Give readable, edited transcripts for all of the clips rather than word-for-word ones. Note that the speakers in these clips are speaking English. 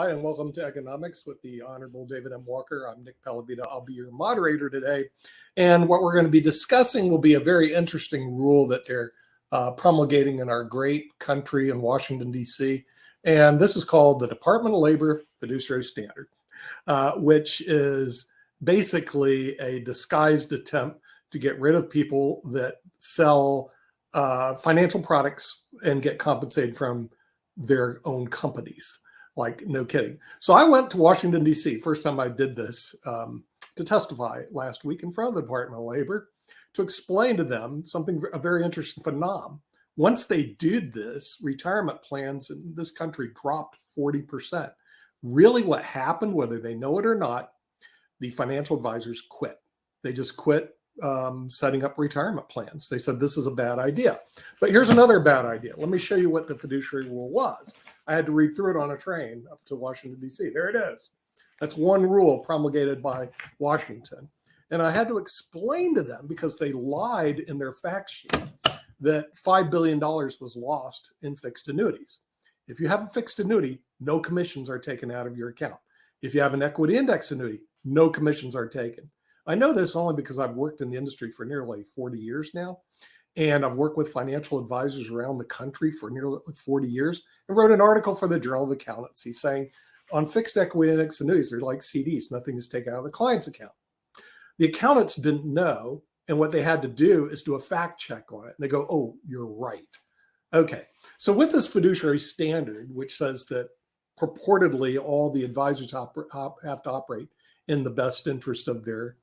Hi, and welcome to Economics with the Honorable David M. Walker. I'm Nick Pellavita. I'll be your moderator today. And what we're going to be discussing will be a very interesting rule that they're promulgating in our great country in Washington, D.C. And this is called the Department of Labor Fiduciary Standard, which is basically a disguised attempt to get rid of people that sell financial products and get compensated from their own companies. Like, no kidding. So I went to Washington, D.C. First time I did this to testify last week in front of the Department of Labor to explain to them a very interesting phenomenon. Once they did this, retirement plans in this country dropped 40%. Really what happened, whether they know it or not, the financial advisors quit. They just quit setting up retirement plans. They said, this is a bad idea. But here's another bad idea. Let me show you what the fiduciary rule was. I had to read through it on a train up to Washington, D.C. There it is. That's one rule promulgated by Washington. And I had to explain to them, because they lied in their fact sheet, that $5 billion was lost in fixed annuities. If you have a fixed annuity, no commissions are taken out of your account. If you have an equity index annuity, no commissions are taken. I know this only because I've worked in the industry for nearly 40 years now. And I've worked with financial advisors around the country for nearly 40 years and wrote an article for the Journal of Accountancy saying on fixed equity index annuities, they're like CDs. Nothing is taken out of the client's account. The accountants didn't know. And what they had to do is do a fact check on it. And they go, oh, you're right. Okay. So with this fiduciary standard, which says that purportedly all the advisors have to operate in the best interest of their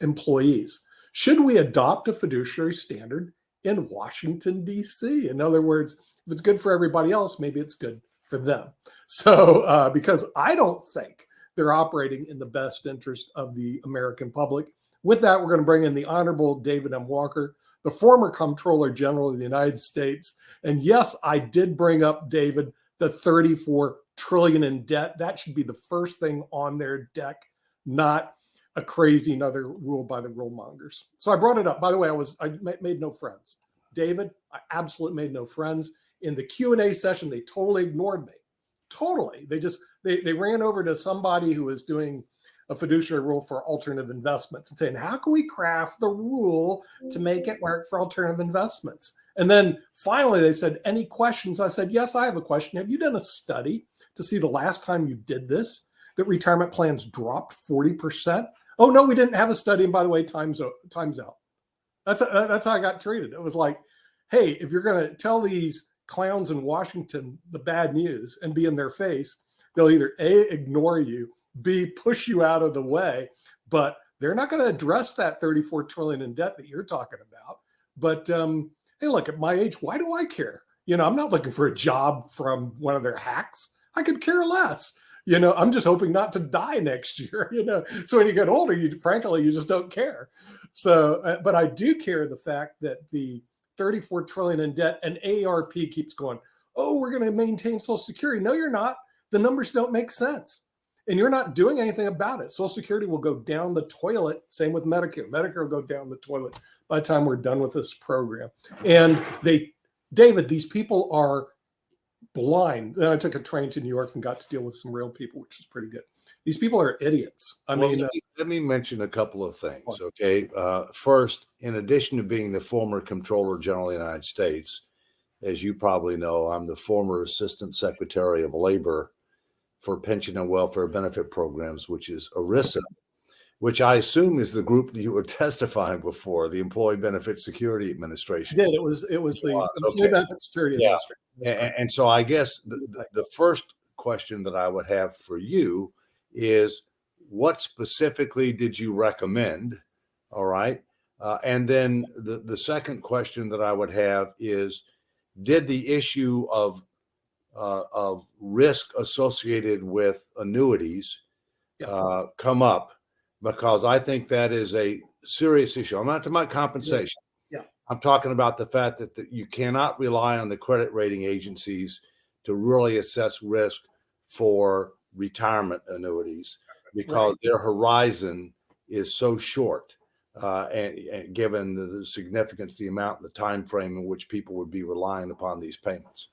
employees, should we adopt a fiduciary standard in Washington, D.C.? In other words, if it's good for everybody else, maybe it's good for them. So because I don't think they're operating in the best interest of the American public. With that, we're going to bring in the Honorable David M. Walker, the former Comptroller General of the United States. And yes, I did bring up, David, the $34 trillion in debt. That should be the first thing on their deck, not a crazy another rule by the rule mongers. So I brought it up. By the way, I made no friends. David, I absolutely made no friends. In the Q&A session, they totally ignored me. Totally. They ran over to somebody who was doing a fiduciary rule for alternative investments and saying, how can we craft the rule to make it work for alternative investments? And then finally they said, any questions? I said, yes, I have a question. Have you done a study to see the last time you did this, that retirement plans dropped 40%? Oh, no, we didn't have a study. And by the way, time's out. That's how I got treated. It was like, hey, if you're going to tell these clowns in Washington the bad news and be in their face, they'll either A, ignore you, B, push you out of the way, but they're not going to address that $34 trillion in debt that you're talking about. But hey, look, at my age, why do I care? I'm not looking for a job from one of their hacks. I could care less. I'm just hoping not to die next year, So when you get older, frankly, you just don't care. So, but I do care the fact that the $34 trillion in debt and AARP keeps going, oh, we're going to maintain Social Security. No, you're not. The numbers don't make sense. And you're not doing anything about it. Social Security will go down the toilet. Same with Medicare. Medicare will go down the toilet by the time we're done with this program. And David, these people are blind. Then I took a train to New York and got to deal with some real people, which is pretty good. These people are idiots. Let me mention a couple of things. Okay. First, in addition to being the former Comptroller General of the United States, as you probably know, I'm the former Assistant Secretary of Labor for Pension and Welfare Benefit Programs, which is ERISA, which I assume is the group that you were testifying before, the Employee Benefit Security Administration. Yeah, it was the Employee Benefit Security Administration. And so I guess the first question that I would have for you is, what specifically did you recommend? All right. And then the second question that I would have is, did the issue of risk associated with annuities come up? Because I think that is a serious issue. I'm not talking about compensation. Yeah. I'm talking about the fact that you cannot rely on the credit rating agencies to really assess risk for retirement annuities, because their horizon is so short, and given the significance, the amount, the time frame in which people would be relying upon these payments.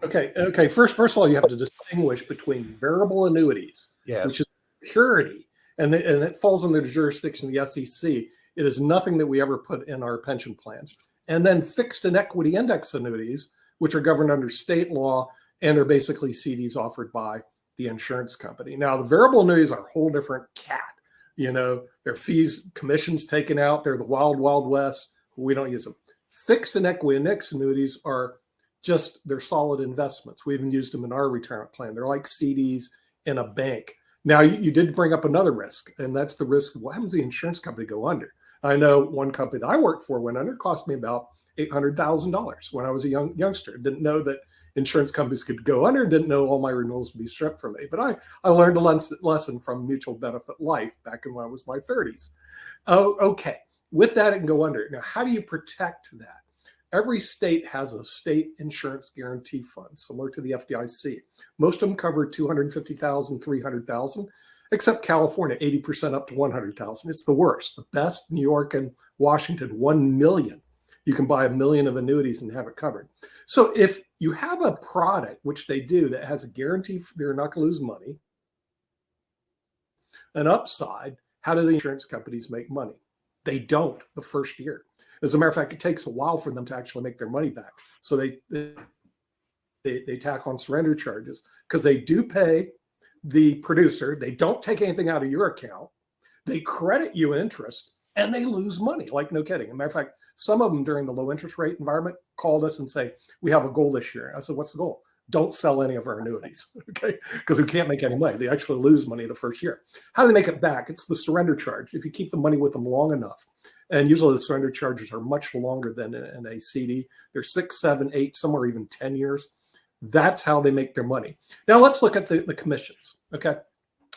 Okay. First of all, you have to distinguish between variable annuities, Yes. which is security, and it falls under the jurisdiction of the SEC. It is nothing that we ever put in our pension plans. And then fixed and equity index annuities, which are governed under state law, and they're basically CDs offered by the insurance company. Now, the variable annuities are a whole different cat. Their fees, commissions taken out. They're the wild, wild west. We don't use them. Fixed and equity index annuities are they're solid investments. We even used them in our retirement plan. They're like CDs in a bank. Now, you did bring up another risk, and that's the risk of what happens if the insurance company go under. I know one company that I worked for went under. It cost me about $800,000 when I was a youngster. Didn't know that insurance companies could go under, didn't know all my renewals would be stripped from me. But I learned a lesson from Mutual Benefit Life back in when I was my 30s. Oh, okay. With that, it can go under. Now, how do you protect that? Every state has a state insurance guarantee fund, similar to the FDIC. Most of them cover $250,000, $300,000, except California, 80% up to $100,000. It's the worst. The best, New York and Washington, $1 million. You can buy $1 million of annuities and have it covered. So if you have a product, which they do, that has a guarantee they're not going to lose money, an upside, how do the insurance companies make money? They don't the first year. As a matter of fact, it takes a while for them to actually make their money back. So they tack on surrender charges because they do pay the producer. They don't take anything out of your account. They credit you interest and they lose money, like no kidding. As a matter of fact, some of them during the low interest rate environment called us and say, we have a goal this year. I said, what's the goal? Don't sell any of our annuities, okay? Because we can't make any money. They actually lose money the first year. How do they make it back? It's the surrender charge. If you keep the money with them long enough, and usually the surrender charges are much longer than in a CD. They're 6, 7, 8, some are even 10 years. That's how they make their money. Now let's look at the commissions, okay?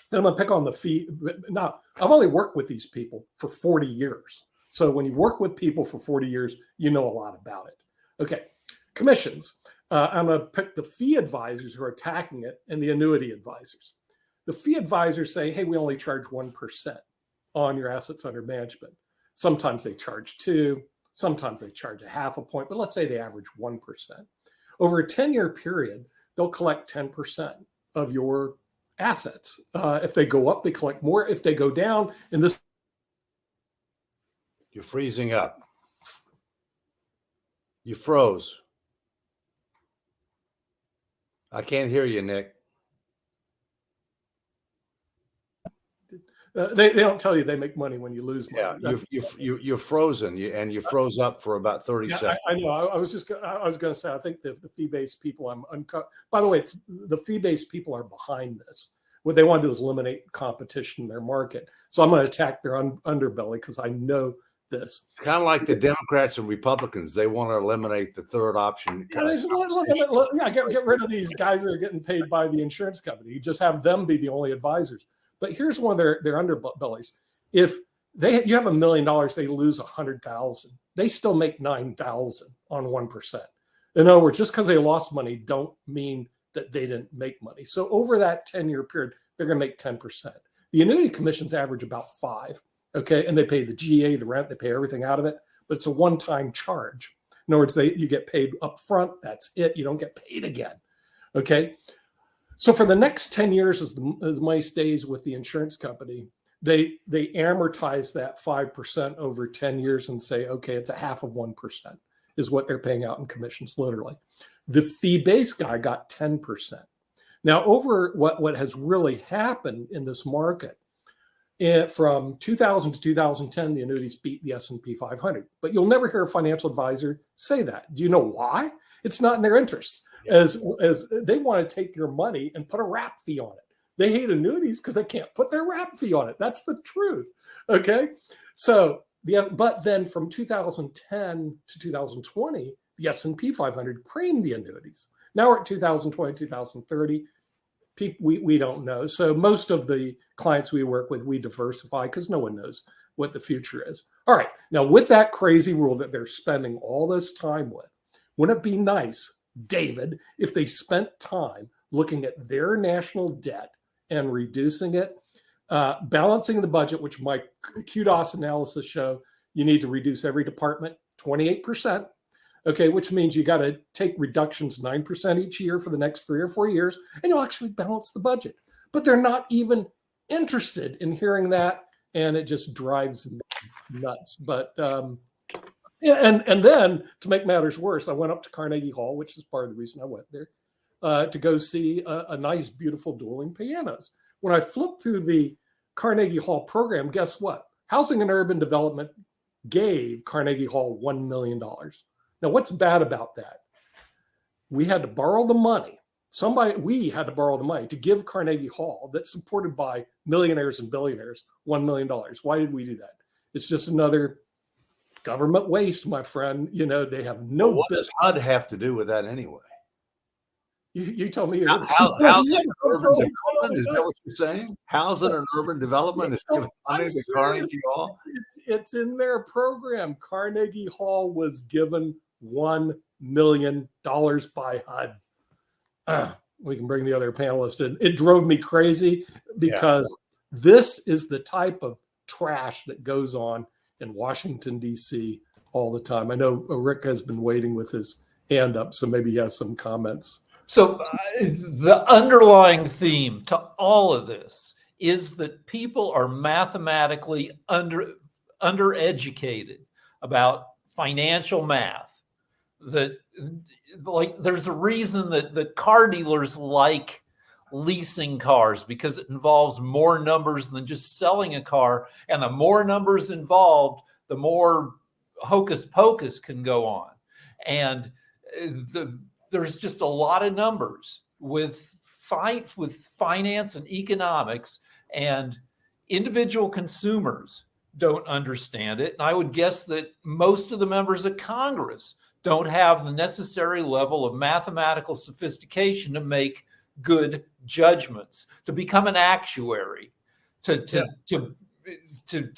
Then I'm gonna pick on the fee. Now, I've only worked with these people for 40 years. So when you work with people for 40 years, you know a lot about it. Okay, commissions. I'm going to pick the fee advisors who are attacking it and the annuity advisors. The fee advisors say, hey, we only charge 1% on your assets under management. Sometimes they charge 2, sometimes they charge a half a point, but let's say they average 1%. Over a 10-year period, they'll collect 10% of your assets. If they go up, they collect more. If they go down, in this. You're freezing up. You froze. I can't hear you, Nick. They don't tell you they make money when you lose money. Yeah, you're frozen, and you froze up for about 30 seconds. I know. I was going to say, I think the fee-based people. By the way, it's the fee-based people are behind this. What they want to do is eliminate competition in their market. So I'm going to attack their underbelly because I know this. Kind of like the Democrats and Republicans. They want to eliminate the third option. Get rid of these guys that are getting paid by the insurance company. You just have them be the only advisors. But here's one of their underbellies. If you have $1 million, they lose 100,000. They still make 9,000 on 1%. In other words, just because they lost money don't mean that they didn't make money. So over that 10-year period, they're going to make 10%. The annuity commissions average about 5%. Okay, and they pay the GA, the rent, they pay everything out of it, but it's a one-time charge. In other words, you get paid up front. That's it. You don't get paid again. Okay, so for the next 10 years, as money stays with the insurance company, they amortize that 5% over 10 years and say, okay, it's a half of 1% is what they're paying out in commissions, literally. The fee-based guy got 10%. Now, over what has really happened in this market, from 2000 to 2010, the annuities beat the S&P 500. But you'll never hear a financial advisor say that. Do you know why? It's not in their interest. As they want to take your money and put a wrap fee on it. They hate annuities because they can't put their wrap fee on it. That's the truth. Okay. So but then from 2010 to 2020, the S&P 500 creamed the annuities. Now we're at 2020, 2030. We don't know. So most of the clients we work with, we diversify because no one knows what the future is. All right. Now, with that crazy rule that they're spending all this time with, wouldn't it be nice, David, if they spent time looking at their national debt and reducing it, balancing the budget, which my QDOS analysis show you need to reduce every department 28%. Okay, which means you got to take reductions 9% each year for the next 3 or 4 years, and you'll actually balance the budget. But they're not even interested in hearing that, and it just drives me nuts. But yeah, and then to make matters worse, I went up to Carnegie Hall, which is part of the reason I went there, to go see a nice, beautiful dueling pianos. When I flipped through the Carnegie Hall program, guess what? Housing and Urban Development gave Carnegie Hall $1 million. Now, what's bad about that? We had to borrow the money. We had to borrow the money to give Carnegie Hall, that's supported by millionaires and billionaires, $1 million. Why did we do that? It's just another government waste, my friend. You know, they have no What business. does HUD have to do with that anyway? You told me Housing and urban development, is that what you're saying? Housing and urban development is giving money to Carnegie Hall? It's in their program. Carnegie Hall was given $1 million by HUD. We can bring the other panelists in. It drove me crazy because this is the type of trash that goes on in Washington, D.C. all the time. I know Rick has been waiting with his hand up, so maybe he has some comments. So the underlying theme to all of this is that people are mathematically undereducated about financial math. That, like, there's a reason that car dealers like leasing cars, because it involves more numbers than just selling a car. And the more numbers involved, the more hocus pocus can go on. And there's just a lot of numbers with finance and economics, and individual consumers don't understand it. And I would guess that most of the members of Congress don't have the necessary level of mathematical sophistication to make good judgments, to become an actuary, to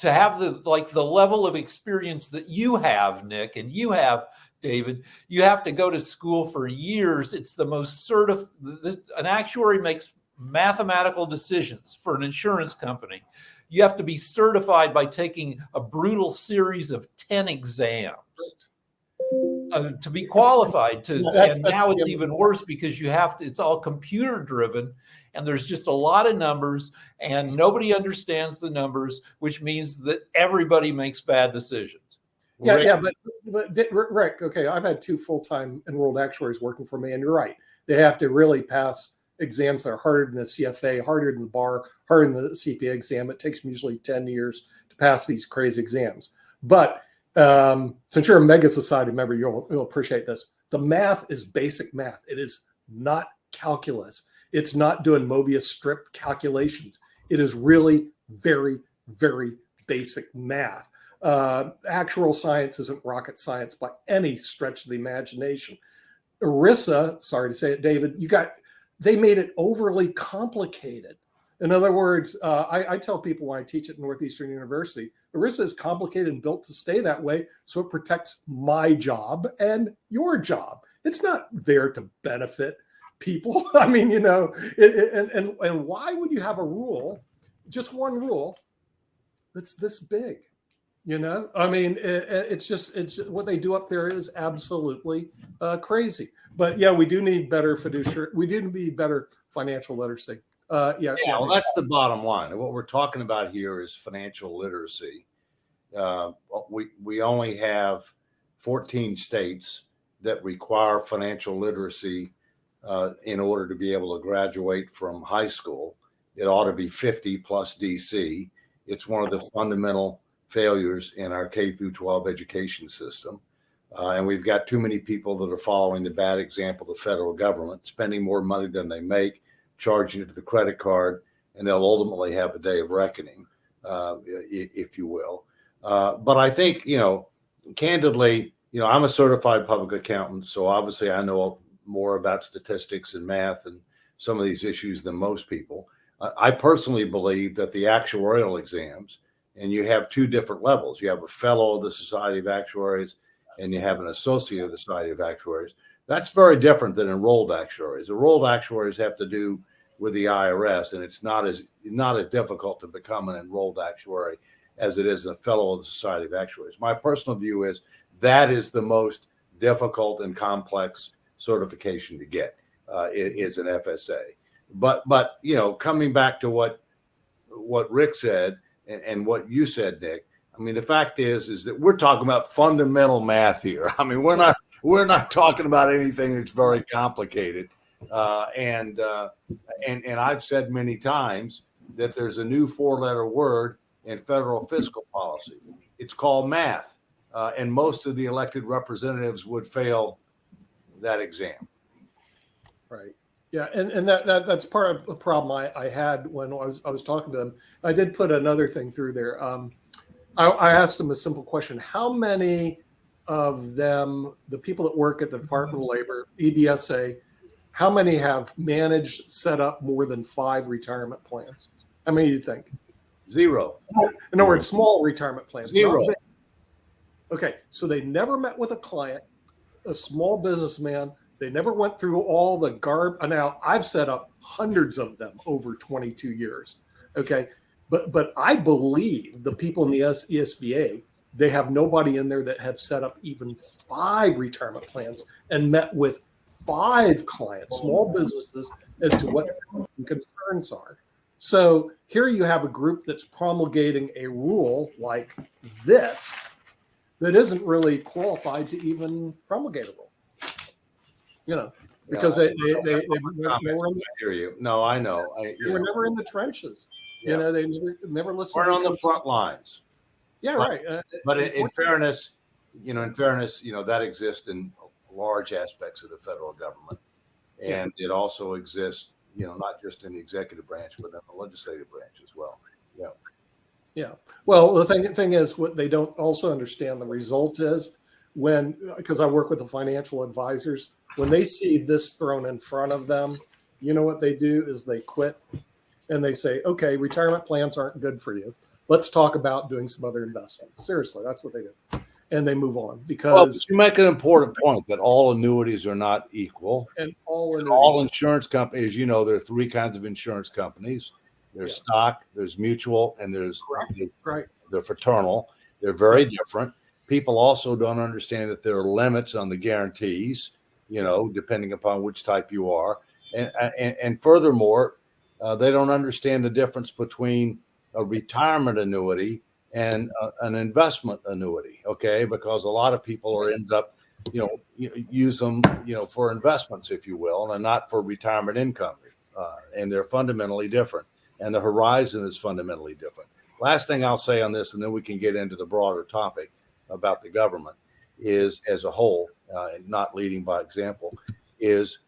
have the level of experience that you have, Nick, and you have, David. You have to go to school for years. It's the most an actuary makes mathematical decisions for an insurance company. You have to be certified by taking a brutal series of 10 exams to be qualified to. And now it's even worse because it's all computer driven, and there's just a lot of numbers, and nobody understands the numbers, which means that everybody makes bad decisions. But Rick, okay, I've had 2 full-time enrolled actuaries working for me, and you're right. They have to really pass exams that are harder than the CFA, harder than the bar, harder than the CPA exam. It takes them usually 10 years to pass these crazy exams. But since you're a Mega Society member, you'll appreciate this. The math is basic math. It is not calculus. It's not doing Mobius strip calculations. It is really very, very basic math. Actual science isn't rocket science by any stretch of the imagination. ERISA, sorry to say it, David, they made it overly complicated. In other words, I tell people when I teach at Northeastern University, ERISA is complicated and built to stay that way, so it protects my job and your job. It's not there to benefit people. I mean, you know, and why would you have a rule, just one rule, that's this big? You know, I mean, it's what they do up there is absolutely crazy. But yeah, we do need better fiduciary. We do need better financial literacy. Well, that's the bottom line. What we're talking about here is financial literacy. We only have 14 states that require financial literacy in order to be able to graduate from high school. It ought to be 50 plus DC. It's one of the fundamental failures in our K through 12 education system. And we've got too many people that are following the bad example of the federal government, spending more money than they make, charging it to the credit card, and they'll ultimately have a day of reckoning, if you will. But I think, candidly, I'm a certified public accountant, so obviously I know more about statistics and math and some of these issues than most people. I personally believe that the actuarial exams, and you have 2 different levels. You have a fellow of the Society of Actuaries, and you have an associate of the Society of Actuaries. That's very different than enrolled actuaries. Enrolled actuaries have to do with the IRS, and it's not as difficult to become an enrolled actuary as it is a fellow of the Society of Actuaries. My personal view is that is the most difficult and complex certification to get. Is an FSA. But coming back to what Rick said and what you said, Nick. I mean, the fact is that we're talking about fundamental math here. I mean, we're not talking about anything that's very complicated. And I've said many times that there's a new 4-letter word in federal fiscal policy. It's called math, and most of the elected representatives would fail that exam. Right. Yeah, and that's part of the problem I had when I was talking to them. I did put another thing through there. I asked them a simple question: how many of them, the people that work at the Department of Labor, EBSA, how many have managed set up more than 5 retirement plans? How many do you think? 0. In other words, small retirement plans. 0. Okay, so they never met with a client, a small businessman. They never went through all the Now, I've set up hundreds of them over 22 years. Okay. But I believe the people in the ESBA, they have nobody in there that have set up even 5 retirement plans and met with 5 clients, small businesses, as to what their concerns are. So here you have a group that's promulgating a rule like this that isn't really qualified to even promulgate a rule. Because they were hear you. No, I know. They were never in the trenches. Yeah. They never listened. We're on the front lines. Yeah, but, right. But in fairness, that exists in large aspects of the federal government, and it also exists, not just in the executive branch, but in the legislative branch as well. Yeah. Yeah. Well, the thing is, what they don't also understand the result is because I work with the financial advisors. When they see this thrown in front of them, what they do is they quit and they say, okay, retirement plans aren't good for you. Let's talk about doing some other investments. Seriously, that's what they do. And they move on because you make an important point that all annuities are not equal. And all insurance companies, there are 3 kinds of insurance companies. There's stock, there's mutual, and there's they're fraternal. They're very different. People also don't understand that there are limits on the guarantees, depending upon which type you are. And furthermore, they don't understand the difference between a retirement annuity and an investment annuity, okay? Because a lot of people end up, use them, for investments, if you will, and not for retirement income. And they're fundamentally different. And the horizon is fundamentally different. Last thing I'll say on this, and then we can get into the broader topic about the government, is as a whole, and not leading by example, is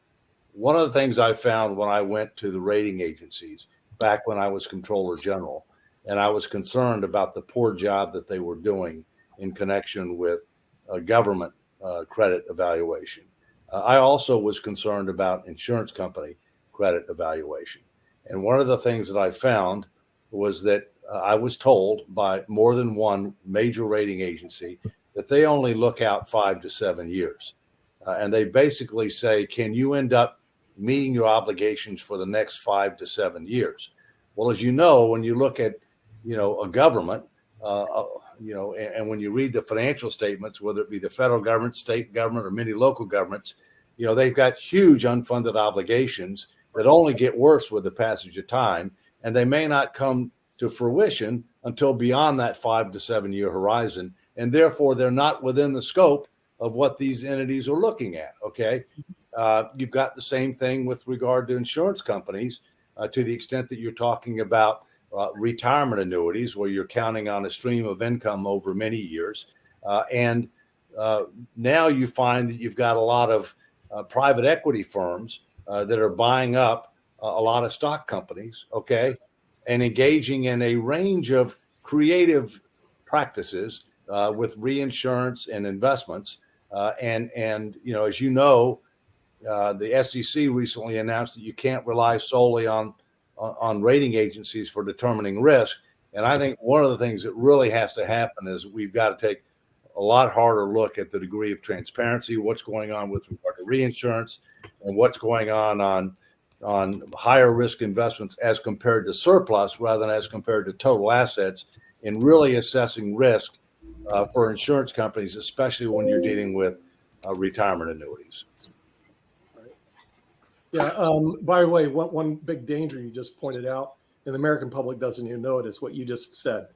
one of the things I found when I went to the rating agencies back when I was Comptroller General, and I was concerned about the poor job that they were doing in connection with government credit evaluation. I also was concerned about insurance company credit evaluation. And one of the things that I found was that I was told by more than one major rating agency that they only look out 5 to 7 years. And they basically say, can you end up meeting your obligations for the next 5 to 7 years? Well, as you know, when you look at, a government, and when you read the financial statements, whether it be the federal government, state government, or many local governments, they've got huge unfunded obligations that only get worse with the passage of time, and they may not come to fruition until beyond that 5 to 7 year horizon, and therefore they're not within the scope of what these entities are looking at. Okay, you've got the same thing with regard to insurance companies, to the extent that you're talking about retirement annuities, where you're counting on a stream of income over many years, and now you find that you've got a lot of private equity firms that are buying up a lot of stock companies, okay, and engaging in a range of creative practices with reinsurance and investments. And as you know, the SEC recently announced that you can't rely solely on rating agencies for determining risk. And I think one of the things that really has to happen is we've got to take a lot harder look at the degree of transparency, what's going on with regard to reinsurance, and what's going on higher risk investments as compared to surplus rather than as compared to total assets, in really assessing risk for insurance companies, especially when you're dealing with retirement annuities. Yeah. By the way, one big danger you just pointed out, and the American public doesn't even know it, is what you just said.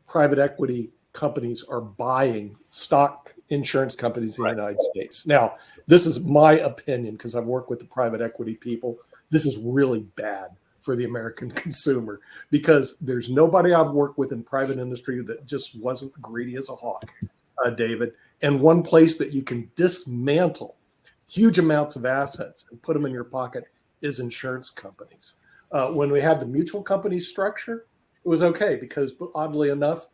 Private equity companies are buying stock insurance companies in the United States. Now, this is my opinion because I've worked with the private equity people. This is really bad for the American consumer because there's nobody I've worked with in private industry that just wasn't greedy as a hawk, David. And one place that you can dismantle huge amounts of assets and put them in your pocket is insurance companies. When we had the mutual company structure, it was okay because oddly enough,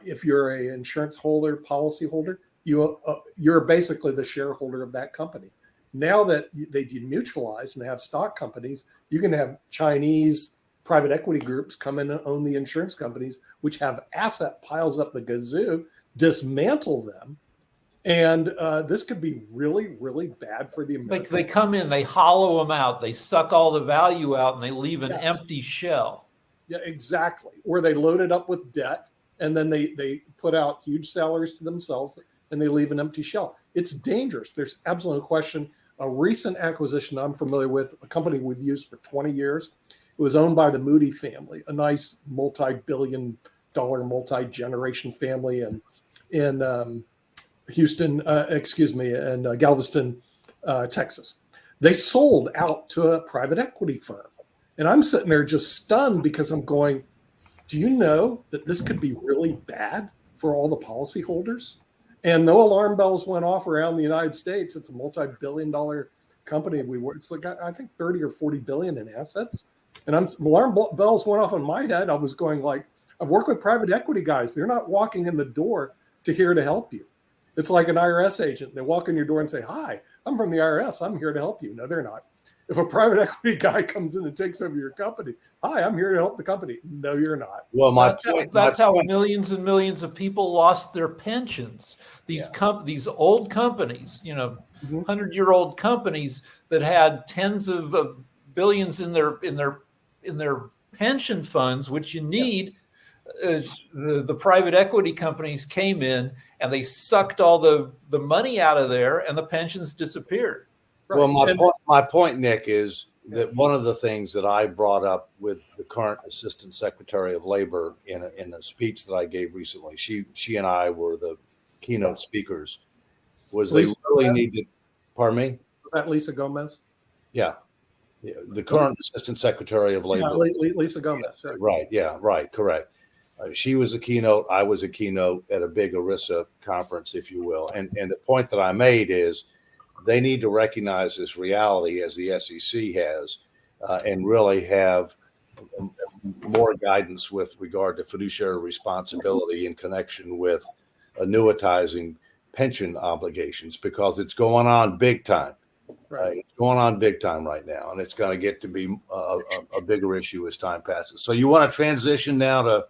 if you're an insurance holder, policy holder, you're basically the shareholder of that company. Now that they demutualize and have stock companies, you can have Chinese private equity groups come in and own the insurance companies, which have asset piles up the gazoo, dismantle them. And this could be really, really bad for the American. They come in, they hollow them out, they suck all the value out, and they leave an empty shell. Yeah, exactly. Or they load it up with debt, and then they put out huge salaries to themselves, and they leave an empty shell. It's dangerous. There's absolutely no question. A recent acquisition I'm familiar with, a company we've used for 20 years, it was owned by the Moody family, a nice multi-billion-dollar, multi-generation family in Houston, and Galveston, Texas. They sold out to a private equity firm. And I'm sitting there just stunned because I'm going, do you know that this could be really bad for all the policyholders? And no alarm bells went off around the United States. It's a multi-billion-dollar company. It's like, I think 30 or 40 billion in assets. And alarm bells went off on my head. I was going like, I've worked with private equity guys. They're not walking in the door to here to help you. It's like an IRS agent. They walk in your door and say, hi, I'm from the IRS. I'm here to help you. No, they're not. If a private equity guy comes in and takes over your company, hi, I'm here to help the company. No, you're not. Well, that's how millions and millions of people lost their pensions. These these old companies, 100-year-old companies that had tens of billions in their pension funds, which you need. The private equity companies came in and they sucked all the money out of there, and the pensions disappeared. Right. Well, my point, Nick, is that one of the things that I brought up with the current Assistant Secretary of Labor in a speech that I gave recently, she and I were the keynote speakers, was Lisa they really Gomez? Needed. Pardon me? Was that Lisa Gomez? Yeah. The current Assistant Secretary of Labor. Yeah, Lisa Gomez. Right. Yeah. Right. Correct. She was a keynote. I was a keynote at a big ERISA conference, if you will. And the point that I made is they need to recognize this reality as the SEC has and really have more guidance with regard to fiduciary responsibility in connection with annuitizing pension obligations, because it's going on big time. Right. It's going on big time right now, and it's going to get to be a bigger issue as time passes. So you want to transition now to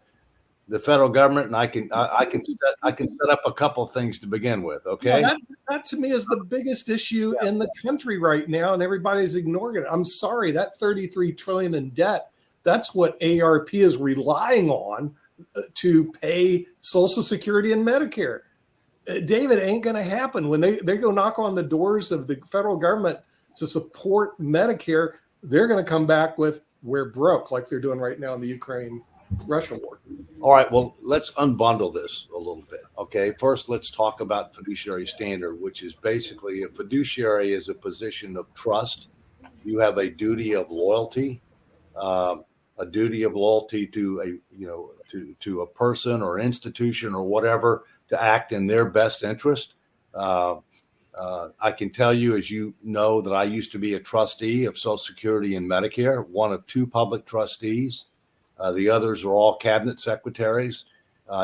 the federal government, and I can set up a couple of things to begin with. Okay, yeah, that to me is the biggest issue in the country right now, and everybody's ignoring it. I'm sorry, that $33 trillion in debt, that's what AARP is relying on to pay Social Security and Medicare. David, ain't going to happen. When they go knock on the doors of the federal government to support Medicare, they're going to come back with, we're broke, like they're doing right now in the Ukraine-Russia war. All right, well, let's unbundle this a little bit, okay? First, let's talk about fiduciary standard, which is basically a fiduciary is a position of trust. You have a duty of loyalty, to a person or institution or whatever, to act in their best interest. I can tell you, as you know, that I used to be a trustee of Social Security and Medicare, one of two public trustees. The others are all cabinet secretaries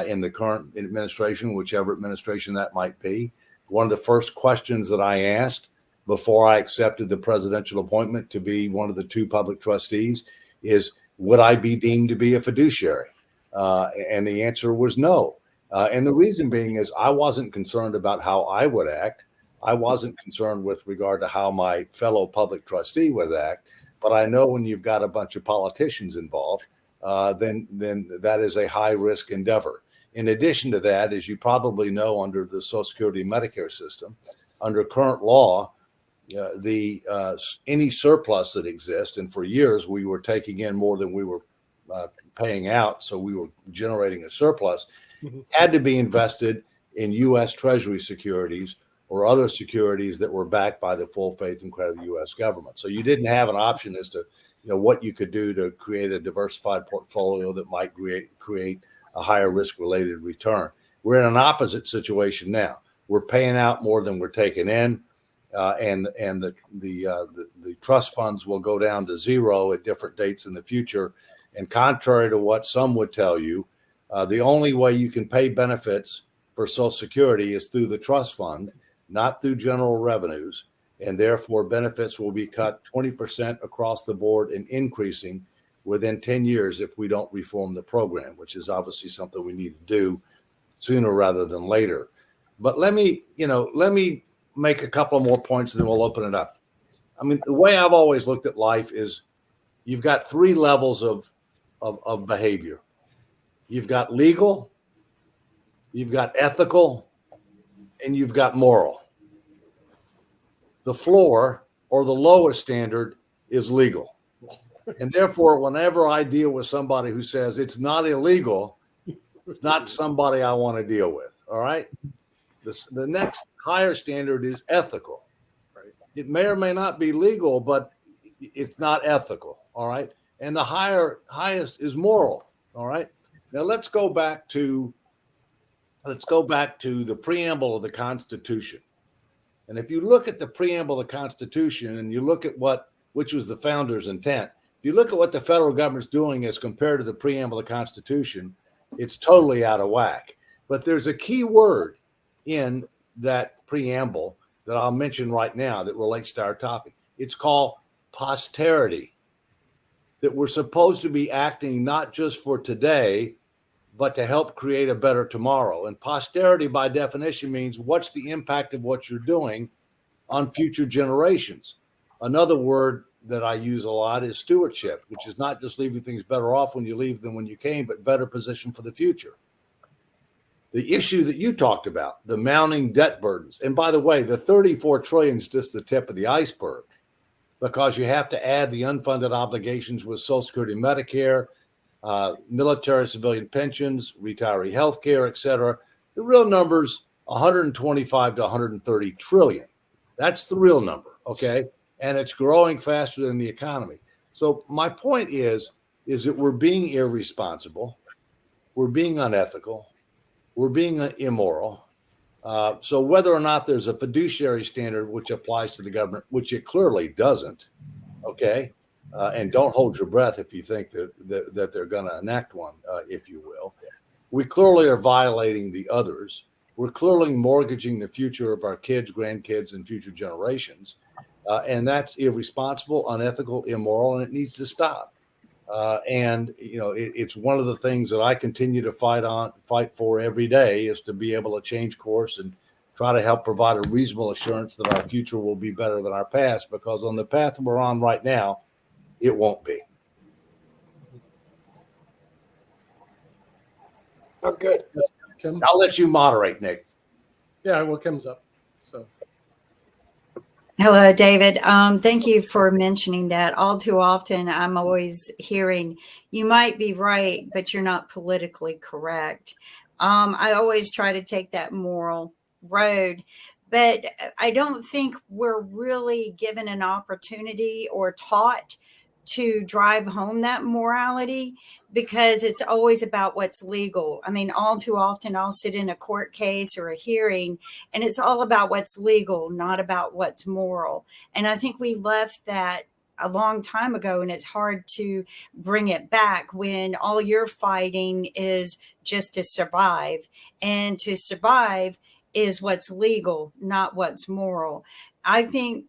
in the current administration, whichever administration that might be. One of the first questions that I asked before I accepted the presidential appointment to be one of the two public trustees is, would I be deemed to be a fiduciary? And the answer was no. And the reason being is I wasn't concerned about how I would act. I wasn't concerned with regard to how my fellow public trustee would act. But I know when you've got a bunch of politicians involved, then that is a high risk endeavor. In addition to that, as you probably know, under the Social Security Medicare system, under current law, any surplus that exists, and for years we were taking in more than we were paying out, so we were generating a surplus, had to be invested in U.S. Treasury securities or other securities that were backed by the full faith and credit of the U.S. government. So you didn't have an option as to what you could do to create a diversified portfolio that might create a higher risk related return. We're in an opposite situation now. We're paying out more than we're taking in. And the trust funds will go down to zero at different dates in the future. And contrary to what some would tell you, the only way you can pay benefits for Social Security is through the trust fund, not through general revenues. And therefore, benefits will be cut 20% across the board and increasing within 10 years if we don't reform the program, which is obviously something we need to do sooner rather than later. But let me make a couple of more points and then we'll open it up. I mean, the way I've always looked at life is you've got three levels of behavior. You've got legal, you've got ethical, and you've got moral. The floor or the lowest standard is legal. And therefore, whenever I deal with somebody who says it's not illegal, it's not somebody I want to deal with. All right. The next higher standard is ethical. Right. It may or may not be legal, but it's not ethical. All right. And the highest is moral. All right. Now let's go back to the preamble of the Constitution. And if you look at the preamble of the Constitution and you look at which was the founder's intent, if you look at what the federal government's doing as compared to the preamble of the Constitution, it's totally out of whack. But there's a key word in that preamble that I'll mention right now that relates to our topic. It's called posterity. That we're supposed to be acting not just for today, but to help create a better tomorrow. And posterity, by definition, means what's the impact of what you're doing on future generations. Another word that I use a lot is stewardship, which is not just leaving things better off when you leave than when you came, but better position for the future. The issue that you talked about, the mounting debt burdens. And by the way, the 34 trillion is just the tip of the iceberg, because you have to add the unfunded obligations with Social Security, Medicare, military civilian pensions, retiree health care, et cetera. The real number's 125 to 130 trillion. That's the real number, okay? And it's growing faster than the economy. So my point is that we're being irresponsible, we're being unethical, we're being immoral. So whether or not there's a fiduciary standard which applies to the government, which it clearly doesn't, okay? And don't hold your breath if you think that they're going to enact one, if you will. We clearly are violating the others. We're clearly mortgaging the future of our kids, grandkids, and future generations. And that's irresponsible, unethical, immoral, and it needs to stop. It's one of the things that I continue to fight for every day, is to be able to change course and try to help provide a reasonable assurance that our future will be better than our past, because on the path we're on right now, it won't be. Oh, good. Yes, Kim. I'll let you moderate, Nick. Yeah, well, Kim's up. So. Hello, David. Thank you for mentioning that. All too often, I'm always hearing, you might be right, but you're not politically correct. I always try to take that moral road, but I don't think we're really given an opportunity or taught to drive home that morality, because it's always about what's legal. I mean, all too often I'll sit in a court case or a hearing and it's all about what's legal, not about what's moral. And I think we left that a long time ago, and it's hard to bring it back when all you're fighting is just to survive. And to survive is what's legal, not what's moral. I think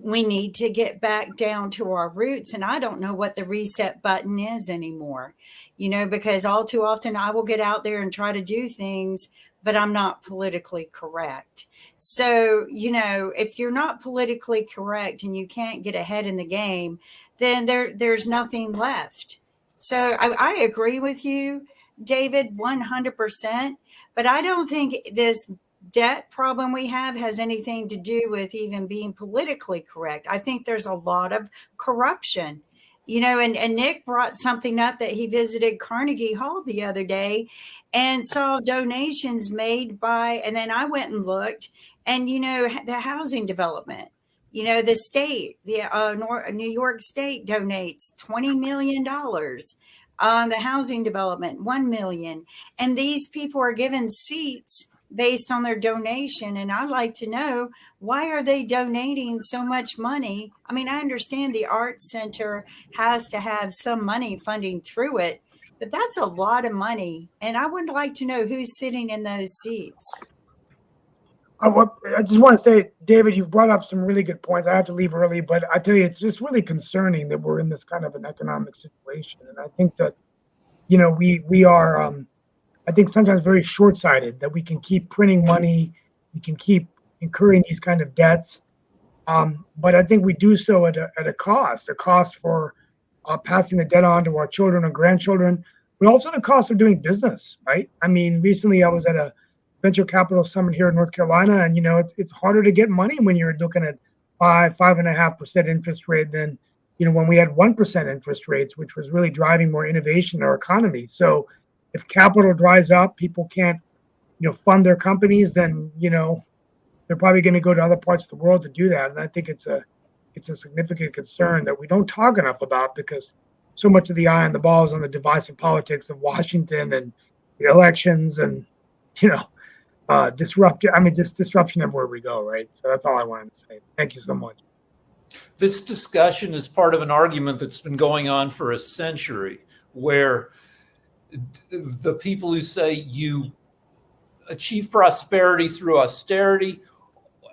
we need to get back down to our roots. And I don't know what the reset button is anymore, because all too often I will get out there and try to do things, but I'm not politically correct. So, if you're not politically correct and you can't get ahead in the game, then there's nothing left. So I agree with you, David, 100%, but I don't think this debt problem we have has anything to do with even being politically correct. I think there's a lot of corruption. And Nick brought something up that he visited Carnegie Hall the other day and saw donations made by, and then I went and looked, and, the housing development, the state, the New York State donates $20 million. The housing development, $1 million. And these people are given seats based on their donation. And I'd like to know, why are they donating so much money? I mean, I understand the Arts Center has to have some money funding through it, but that's a lot of money. And I would like to know who's sitting in those seats. I just want to say, David, you've brought up some really good points. I have to leave early, but I tell you, it's just really concerning that we're in this kind of an economic situation. And I think that, we are, I think sometimes very short-sighted, that we can keep printing money, we can keep incurring these kind of debts. But I think we do so at a cost for passing the debt on to our children and grandchildren, but also the cost of doing business, right? I mean, recently I was at a venture capital summit here in North Carolina, and it's harder to get money when you're looking at 5.5% interest rate than when we had 1% interest rates, which was really driving more innovation in our economy. So if capital dries up, people can't fund their companies, then they're probably going to go to other parts of the world to do that. And I think it's a significant concern that we don't talk enough about, because so much of the eye on the ball is on the divisive politics of Washington and the elections and disruption everywhere we go, right? So that's all I wanted to say. Thank you so much. This discussion is part of an argument that's been going on for a century, where the people who say you achieve prosperity through austerity,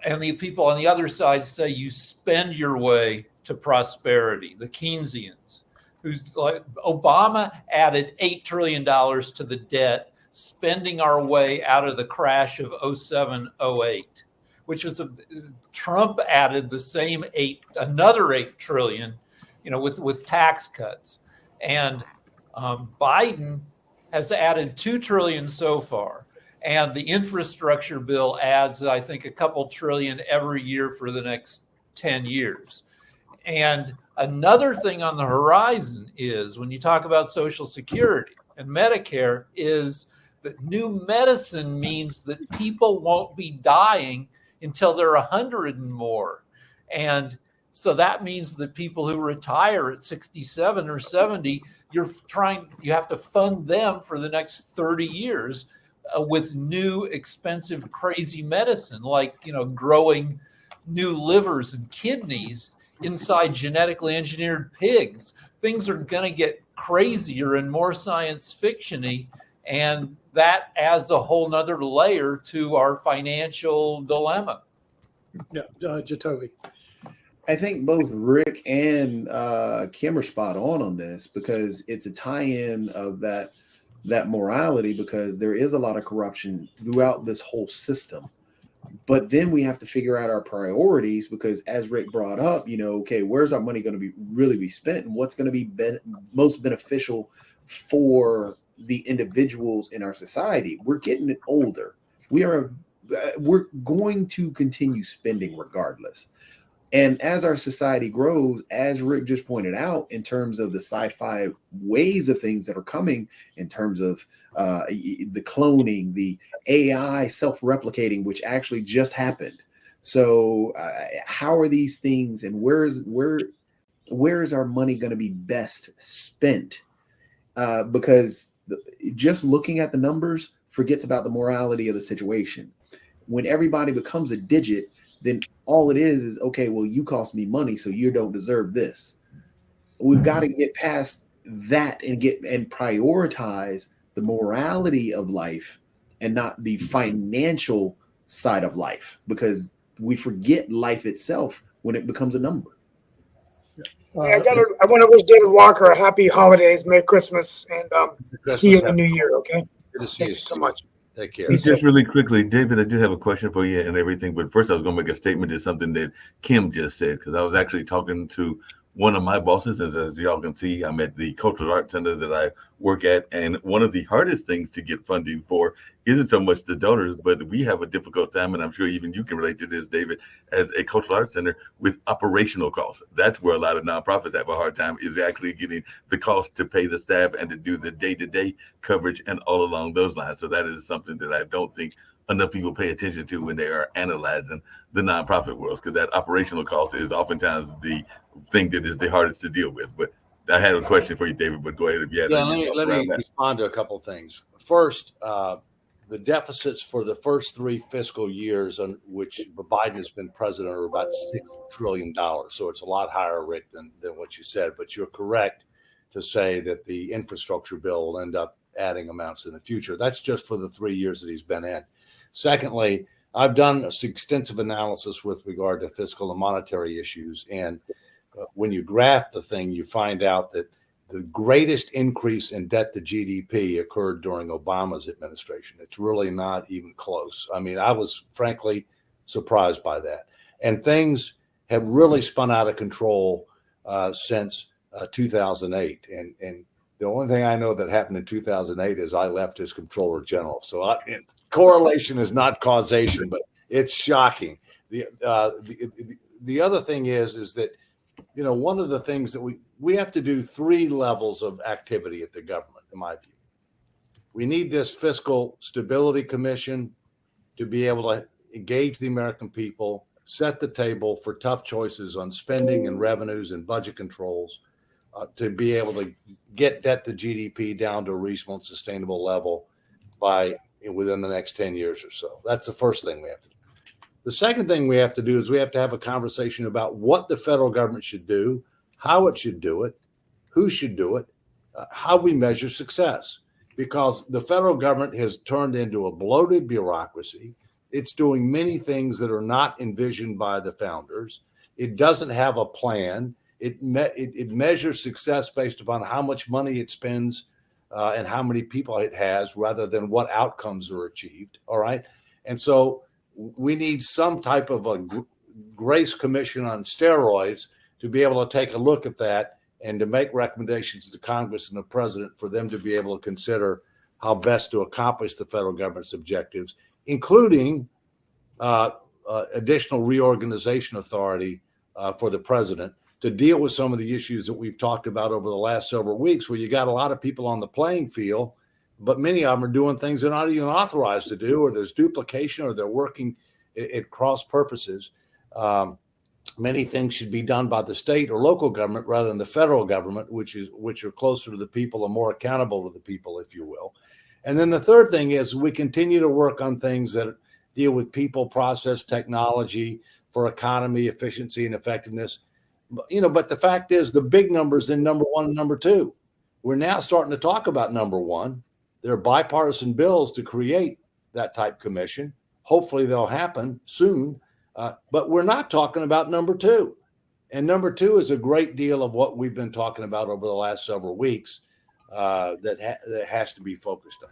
and the people on the other side say you spend your way to prosperity, the Keynesians, Obama added $8 trillion to the debt, spending our way out of the crash of 07-08, which was Trump added the same another $8 trillion, with tax cuts. And Biden has added $2 trillion so far. And the infrastructure bill adds, I think, a couple trillion every year for the next 10 years. And another thing on the horizon is, when you talk about Social Security and Medicare, is that new medicine means that people won't be dying until they're 100 and more. And so that means that people who retire at 67 or 70, you have to fund them for the next 30 years with new, expensive, crazy medicine, like, growing new livers and kidneys inside genetically engineered pigs. Things are going to get crazier and more science fiction-y, and that adds a whole nother layer to our financial dilemma. Yeah, Jatovi. I think both Rick and Kim are spot on this, because it's a tie-in of that morality, because there is a lot of corruption throughout this whole system. But then we have to figure out our priorities, because as Rick brought up, okay, where's our money going to really be spent, and what's going to be most beneficial for the individuals in our society? We're getting older. We're going to continue spending regardless. And as our society grows, as Rick just pointed out, in terms of the sci-fi ways of things that are coming, in terms of the cloning, the AI self-replicating, which actually just happened. So how are these things, and where is our money going to be best spent? Because just looking at the numbers forgets about the morality of the situation. When everybody becomes a digit, then all it is, okay, well, you cost me money, so you don't deserve this. We've got to get past that and prioritize the morality of life and not the financial side of life, because we forget life itself when it becomes a number. I want to wish David Walker a happy holidays, Merry Christmas, and see you in the new year, okay? Good to see Thank you you so much. Take care. Just really quickly, David, I do have a question for you and everything. But first, I was going to make a statement to something that Kim just said, because I was actually talking to one of my bosses, as y'all can see, I'm at the Cultural Arts Center that I work at. And one of the hardest things to get funding for isn't so much the donors, but we have a difficult time, and I'm sure even you can relate to this, David, as a cultural arts center, with operational costs. That's where a lot of nonprofits have a hard time, is actually getting the cost to pay the staff and to do the day-to-day coverage and all along those lines. So that is something that I don't think enough people pay attention to when they are analyzing the nonprofit world, because that operational cost is oftentimes the thing that is the hardest to deal with. But I had a question for you, David, but go ahead if you had any thoughts let around me that. respond to a couple of things. First, the deficits for the first 3 fiscal years on which Biden has been president are about $6 trillion. So it's a lot higher, Rick, than what you said. But you're correct to say that the infrastructure bill will end up adding amounts in the future. That's just for the 3 years that he's been in. Secondly, I've done extensive analysis with regard to fiscal and monetary issues. And when you graph the thing, you find out that the greatest increase in debt to GDP occurred during Obama's administration. It's really not even close. I mean, I was frankly surprised by that. And things have really spun out of control since 2008. And the only thing I know that happened in 2008 is I left as Comptroller General. So correlation is not causation, but it's shocking. The other thing is that, you know, one of the things that we have to do 3 levels of activity at the government, in my view. We need this fiscal stability commission to be able to engage the American people, set the table for tough choices on spending and revenues and budget controls, to be able to get debt to GDP down to a reasonable and sustainable level within the next 10 years or so. That's the first thing we have to do. The second thing we have to do is we have to have a conversation about what the federal government should do, how it should do it, who should do it, how we measure success. Because the federal government has turned into a bloated bureaucracy. It's doing many things that are not envisioned by the founders. It doesn't have a plan. It measures success based upon how much money it spends and how many people it has, rather than what outcomes are achieved. All right. And so we need some type of a grace commission on steroids to be able to take a look at that and to make recommendations to Congress and the president for them to be able to consider how best to accomplish the federal government's objectives, including additional reorganization authority for the president to deal with some of the issues that we've talked about over the last several weeks, where you got a lot of people on the playing field, but many of them are doing things they're not even authorized to do, or there's duplication, or they're working at cross purposes. Many things should be done by the state or local government rather than the federal government, which are closer to the people and more accountable to the people, if you will. And then the third thing is we continue to work on things that deal with people, process, technology for economy, efficiency, and effectiveness. But the fact is, the big numbers in number 1 and number 2. We're now starting to talk about number 1. There are bipartisan bills to create that type commission. Hopefully they'll happen soon. But we're not talking about number 2. And number 2 is a great deal of what we've been talking about over the last several weeks that has to be focused on.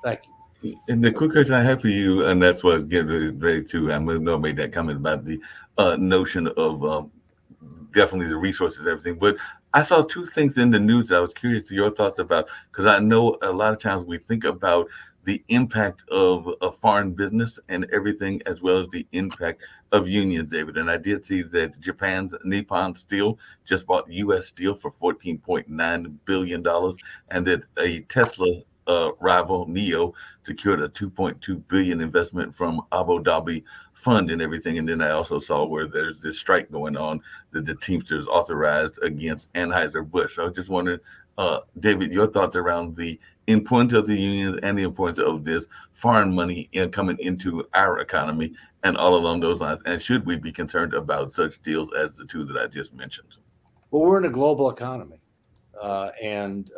Thank you. And the quick question I have for you, and that's what I was getting ready to, I'm going to make that comment about the notion of definitely the resources and everything. But I saw 2 things in the news that I was curious to your thoughts about, because I know a lot of times we think about the impact of a foreign business and everything, as well as the impact of unions, David. And I did see that Japan's Nippon Steel just bought U.S. Steel for $14.9 billion, and that a Tesla rival, NIO, secured a $2.2 billion investment from Abu Dhabi fund and everything. And then I also saw where there's this strike going on that the Teamsters authorized against Anheuser-Busch. So I was just wondering, David, your thoughts around the importance of the unions and the importance of this foreign money coming into our economy and all along those lines. And should we be concerned about such deals as the 2 that I just mentioned? Well, we're in a global economy. And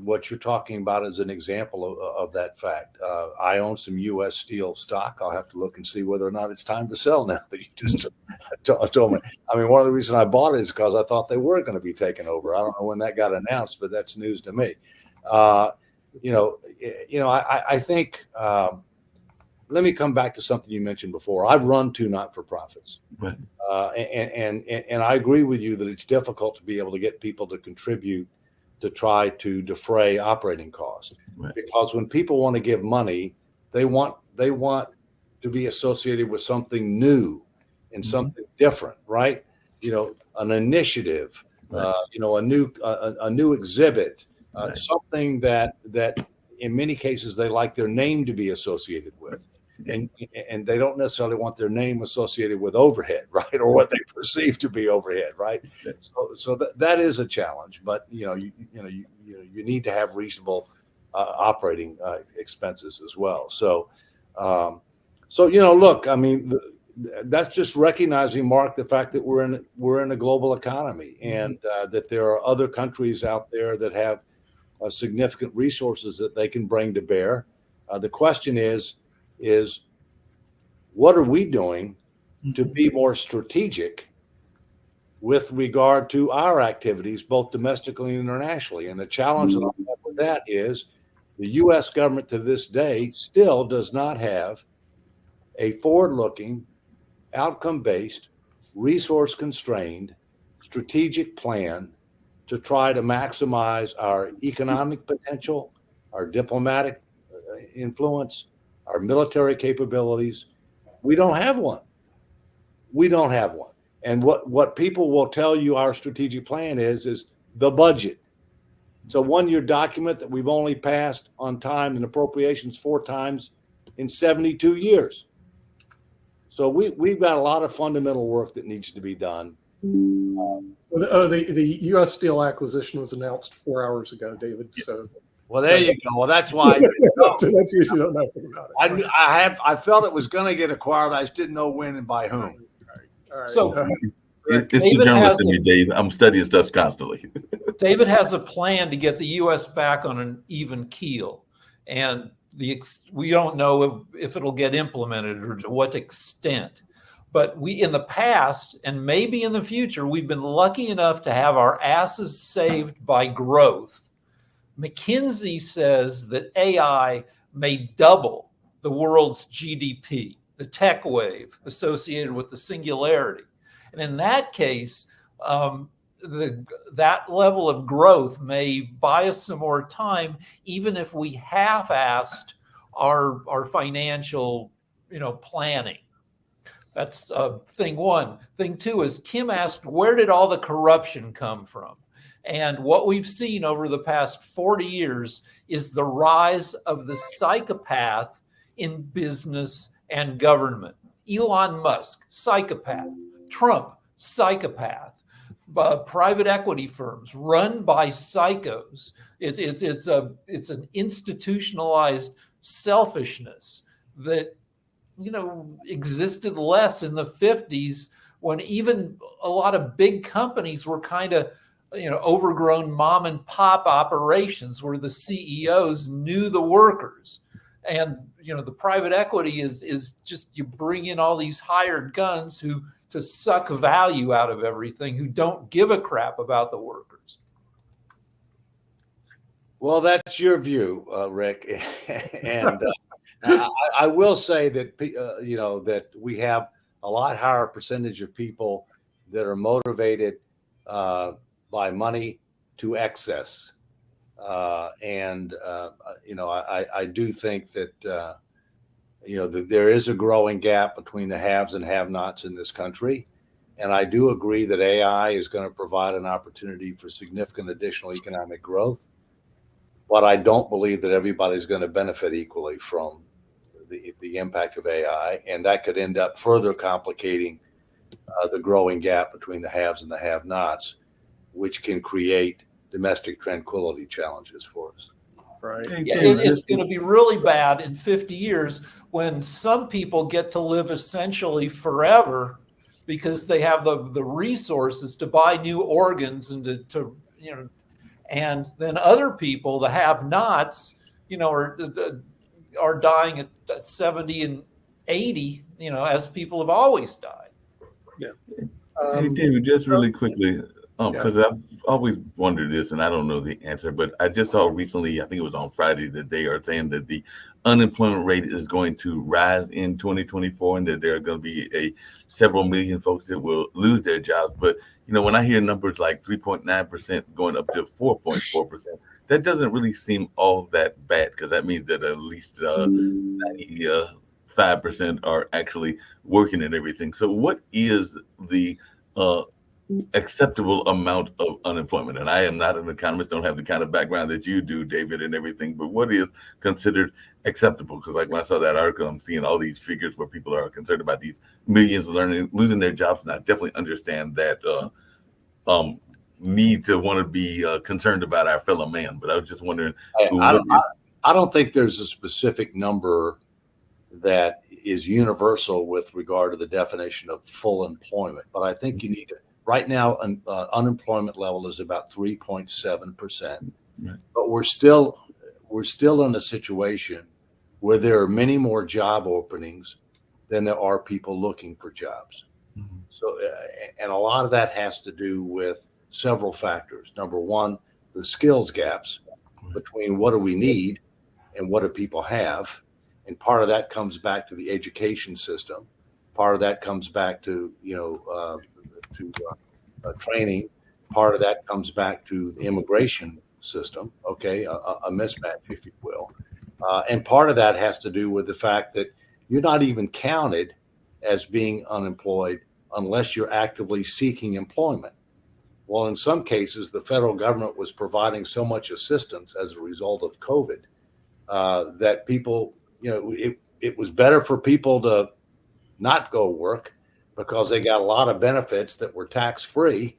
what you're talking about is an example of that fact. I own some U.S. Steel stock. I'll have to look and see whether or not it's time to sell now that you just told me. I mean, one of the reasons I bought it is because I thought they were going to be taken over. I don't know when that got announced, but that's news to me. I think let me come back to something you mentioned before. I've run two not-for-profits. Right. And I agree with you that it's difficult to be able to get people to contribute to try to defray operating costs. Right. Because when people want to give money, they want to be associated with something new and something different, right? You know, an initiative, Right. you know, a new exhibit, Right. something that in many cases they like their name to be associated with. And they don't necessarily want their name associated with overhead, right, or what they perceive to be overhead, right? So that is a challenge, but you need to have reasonable operating expenses as well. So look, I mean, that's just recognizing, Mark, the fact that we're in a global economy, and that there are other countries out there that have significant resources that they can bring to bear. The question is what are we doing to be more strategic with regard to our activities, both domestically and internationally? And the challenge that I have with that is the U.S. government to this day still does not have a forward-looking, outcome-based, resource-constrained, strategic plan to try to maximize our economic potential, our diplomatic influence, our military capabilities. We don't have one. And what people will tell you our strategic plan is the budget. It's a one-year document that we've only passed on time and appropriations 4 times in 72 years. So we've got a lot of fundamental work that needs to be done. The U.S. Steel acquisition was announced 4 hours ago, David. So, well, there you go. Well, that's why that's usually don't know anything about it. I felt it was going to get acquired. I just didn't know when and by whom. All right. So It's the journalist in me, Dave. I'm studying stuff constantly. David has a plan to get the U.S. back on an even keel, and we don't know if it'll get implemented or to what extent. But in the past, and maybe in the future, we've been lucky enough to have our asses saved by growth. McKinsey says that AI may double the world's GDP, the tech wave associated with the singularity. And in that case, that level of growth may buy us some more time, even if we half-assed our financial, planning. That's thing one. Thing two is Kim asked, where did all the corruption come from? And what we've seen over the past 40 years is the rise of the psychopath in business and government. Elon Musk, psychopath. Trump, psychopath. Private equity firms run by psychos. It's an institutionalized selfishness that existed less in the 50s, when even a lot of big companies were kind of overgrown mom and pop operations where the CEOs knew the workers. And the private equity is just, you bring in all these hired guns to suck value out of everything, who don't give a crap about the workers. Well, that's your view, Rick. And I will say that that we have a lot higher percentage of people that are motivated by money to excess, and I do think that that there is a growing gap between the haves and have-nots in this country, and I do agree that AI is going to provide an opportunity for significant additional economic growth. But I don't believe that everybody's going to benefit equally from the impact of AI, and that could end up further complicating the growing gap between the haves and the have-nots, which can create domestic tranquility challenges for us. Right. Yeah, it's going to be really bad in 50 years when some people get to live essentially forever because they have the resources to buy new organs and to and then other people, the have-nots, are dying at 70 and 80, as people have always died. Yeah. Hey, David, just really quickly, Because I've always wondered this, and I don't know the answer, but I just saw recently, I think it was on Friday, that they are saying that the unemployment rate is going to rise in 2024, and that there are going to be several million folks that will lose their jobs. But when I hear numbers like 3.9% going up to 4.4%, that doesn't really seem all that bad, because that means that at least 95% are actually working and everything. So what is the acceptable amount of unemployment? And I am not an economist, don't have the kind of background that you do, David, and everything, but what is considered acceptable? Because like when I saw that article, I'm seeing all these figures where people are concerned about these millions losing their jobs, and I definitely understand that need to want to be concerned about our fellow man. But I was just wondering, I don't think there's a specific number that is universal with regard to the definition of full employment, but I think you need to. Right now, unemployment level is about 3.7%, right. But we're still in a situation where there are many more job openings than there are people looking for jobs. Mm-hmm. So, and a lot of that has to do with several factors. Number one, the skills gaps between what do we need and what do people have, and part of that comes back to the education system. Part of that comes back to training. Part of that comes back to the immigration system. Okay, a mismatch, if you will, and part of that has to do with the fact that you're not even counted as being unemployed unless you're actively seeking employment. Well, in some cases, the federal government was providing so much assistance as a result of COVID that people, it was better for people to not go work because they got a lot of benefits that were tax-free,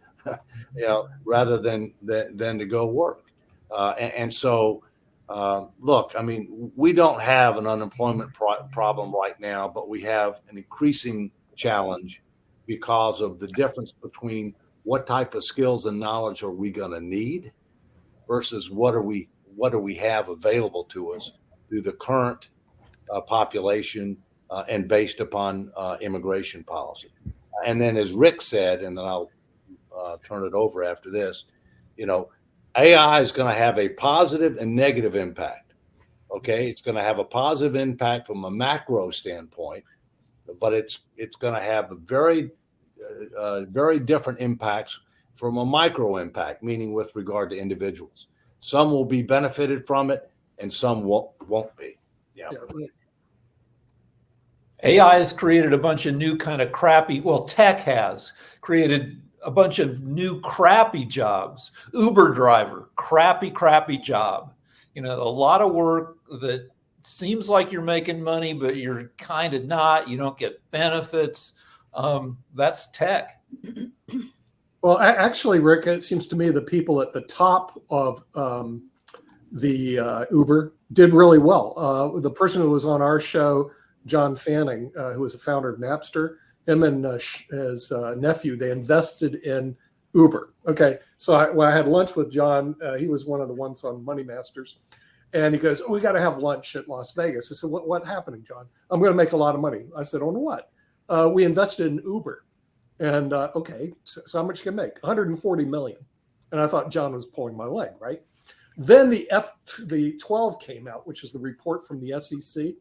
rather than to go work. So, look, I mean, we don't have an unemployment problem right now, but we have an increasing challenge because of the difference between what type of skills and knowledge are we going to need versus what do we have available to us through the current population and based upon immigration policy. And then, as Rick said, and then I'll turn it over after this, AI is going to have a positive and negative impact. Okay, it's going to have a positive impact from a macro standpoint, but it's going to have a very different impacts from a micro impact, meaning with regard to individuals. Some will be benefited from it, and some won't be. Yeah. AI has created a bunch of new kind of crappy, tech has created a bunch of new crappy jobs. Uber driver, crappy job. A lot of work that seems like you're making money, but you're kind of not. You don't get benefits. That's tech. Well, actually, Rick, it seems to me the people at the top of the Uber did really well. The person who was on our show, John Fanning, who was a founder of Napster, him and his nephew, they invested in Uber. Okay, so I had lunch with John. He was one of the ones on Money Masters. And he goes, we got to have lunch at Las Vegas. I said, what happening, John? I'm going to make a lot of money. I said, on what? We invested in Uber. And okay, so how much can you make? 140 million. And I thought John was pulling my leg, right? Then the 12 came out, which is the report from the SEC,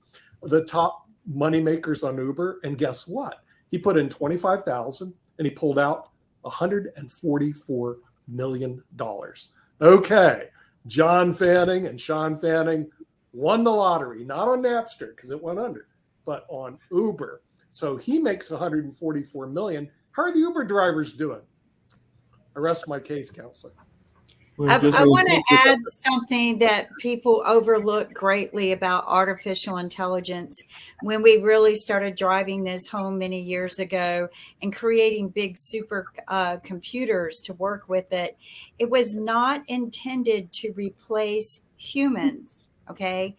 the top money makers on Uber. And guess what? He put in 25,000 and he pulled out $144 million. Okay. John Fanning and Sean Fanning won the lottery, not on Napster because it went under, but on Uber. So he makes 144 million. How are the Uber drivers doing? I rest my case, counselor. I want to add something that people overlook greatly about artificial intelligence. When we really started driving this home many years ago and creating big super computers to work with it, it was not intended to replace humans, okay?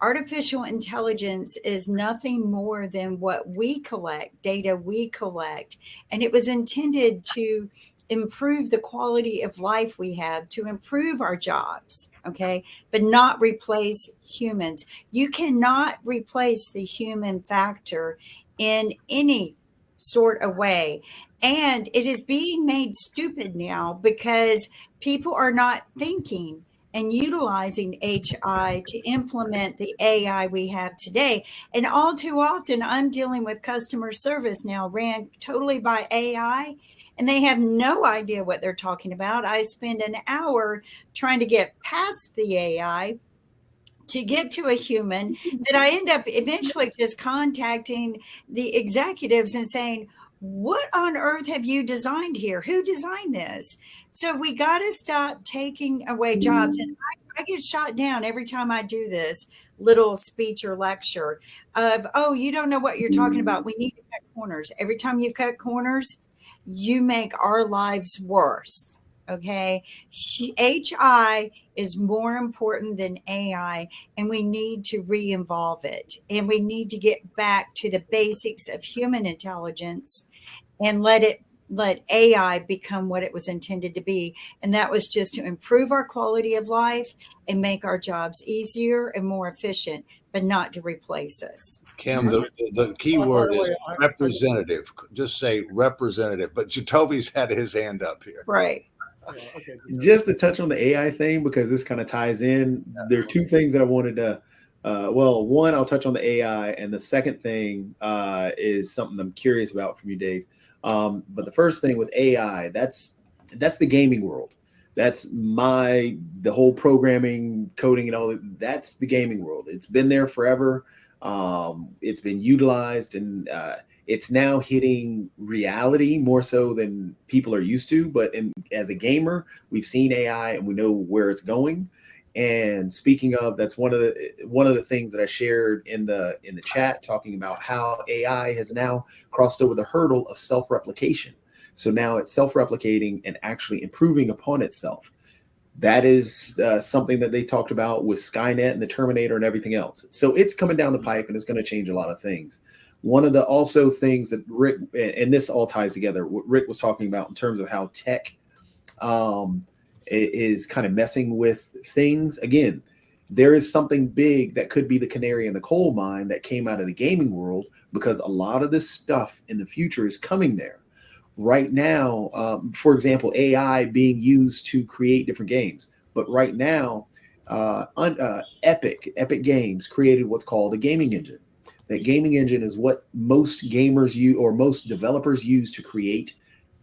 Artificial intelligence is nothing more than what we collect, data we collect, and it was intended to improve the quality of life we have, to improve our jobs, okay, but not replace humans. You cannot replace the human factor in any sort of way. And it is being made stupid now because people are not thinking and utilizing HI to implement the AI we have today. And all too often, I'm dealing with customer service now ran totally by AI, and they have no idea what they're talking about. I spend an hour trying to get past the AI to get to a human, that I end up eventually just contacting the executives and saying, what on earth have you designed here? Who designed this? So we got to stop taking away jobs. And I get shot down every time I do this little speech or lecture of, oh, you don't know what you're talking about. We need to cut corners. Every time you cut corners, you make our lives worse. Okay. HI is more important than AI, and we need to re-involve it. And we need to get back to the basics of human intelligence and let AI become what it was intended to be. And that was just to improve our quality of life and make our jobs easier and more efficient, but not to replace us. Kim, the key word is representative. Just say representative. But Jacoby's had his hand up here. Right. Okay. Just to touch on the AI thing, because this kind of ties in, there are two things that I wanted to, one, I'll touch on the AI, and the second thing is something I'm curious about from you, Dave. But the first thing with AI, that's the gaming world. That's the whole programming, coding, and all that. That's the gaming world. It's been there forever. It's been utilized, and it's now hitting reality more so than people are used to. But as a gamer, we've seen AI and we know where it's going. And speaking of, that's one of the things that I shared in the chat, talking about how AI has now crossed over the hurdle of self-replication. So now it's self-replicating and actually improving upon itself. That is something that they talked about with Skynet and the Terminator and everything else. So it's coming down the pipe, and it's going to change a lot of things. One of the also things that Rick, and this all ties together, what Rick was talking about in terms of how tech is kind of messing with things. Again, there is something big that could be the canary in the coal mine that came out of the gaming world, because a lot of this stuff in the future is coming there. Right now, for example, AI being used to create different games. But right now, Epic Games created what's called a gaming engine. That gaming engine is what most gamers use, or most developers use, to create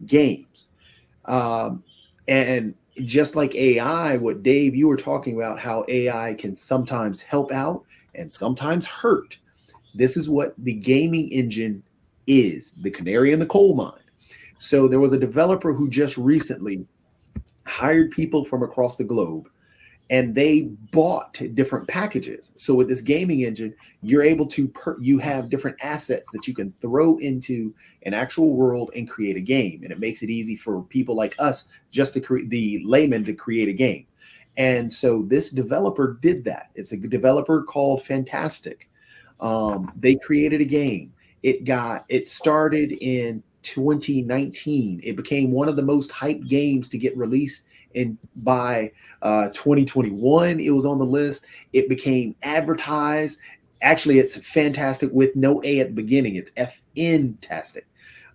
games. And just like AI, what Dave, you were talking about, how AI can sometimes help out and sometimes hurt. This is what the gaming engine is, the canary in the coal mine. So there was a developer who just recently hired people from across the globe, and they bought different packages. So with this gaming engine, you're able to, you have different assets that you can throw into an actual world and create a game. And it makes it easy for people like us, just to create, the layman, to create a game. And so this developer did that. It's a developer called Fantastic. They created a game. It started in 2019. It became one of the most hyped games to get released by 2021. It was on the list. It became advertised. Actually, it's Fantastic with no A at the beginning. It's FN-tastic.